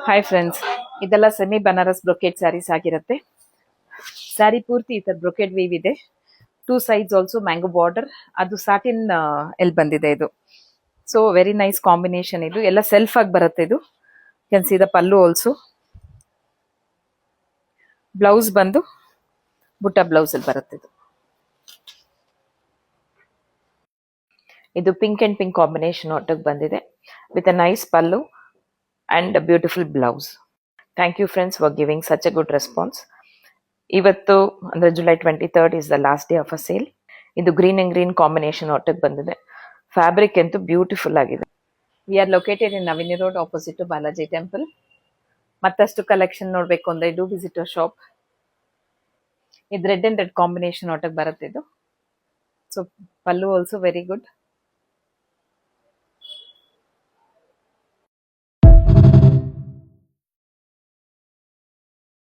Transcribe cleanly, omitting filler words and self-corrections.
Hi friends, ಇದೆಲ್ಲ semi Banaras brocade saris ಆಗಿರುತ್ತೆ. ಸ್ಯಾರಿ ಪೂರ್ತಿ ಈ ಥರ ಬ್ರೊಕೆಟ್ ವೀವ್ ಇದೆ. 2 ಸೈಡ್ಸ್ ಆಲ್ಸೋ ಮ್ಯಾಂಗೋ ಬಾರ್ಡರ್. ಅದು ಸಾಟಿನ್ ಎಲ್ಲಿ ಬಂದಿದೆ ಇದು. So very nice combination. ಇದು ಎಲ್ಲ ಸೆಲ್ಫ್ ಆಗಿ ಬರುತ್ತೆ. ಇದು can see the pallu also. Blouse ಬಂದು ಬುಟ್ಟ ಬ್ಲೌಸ್ ಅಲ್ಲಿ ಬರುತ್ತೆ. ಇದು ಪಿಂಕ್ ಅಂಡ್ ಪಿಂಕ್ ಕಾಂಬಿನೇಷನ್ ಒಟ್ಟಿಗೆ ಬಂದಿದೆ with a nice pallu and beautiful blouse. Thank you friends for giving such a good response. ಇವತ್ತು ಅಂದರೆ July 23rd is the last day of a sale. ಇದು ಗ್ರೀನ್ ಅಂಡ್ ಗ್ರೀನ್ ಕಾಂಬಿನೇಷನ್ ಒಟ್ಟಿಗೆ ಬಂದಿದೆ. Fabric ಅಂತೂ beautiful ಆಗಿದೆ. We are located in Navini road opposite to Balaji temple. ಮತ್ತಷ್ಟು collection ನೋಡಬೇಕು ಅಂದರೆ ಡೂ ವಿಸಿಟ್ ಅವರ್ ಶಾಪ್. ಇದು ರೆಡ್ ಅಂಡ್ ರೆಡ್ ಕಾಂಬಿನೇಷನ್ ಒಟ್ಟಿಗೆ ಬರುತ್ತೆ ಇದು. ಸೊ ಪಲ್ಲು ಆಲ್ಸೋ ವೆರಿ ಗುಡ್.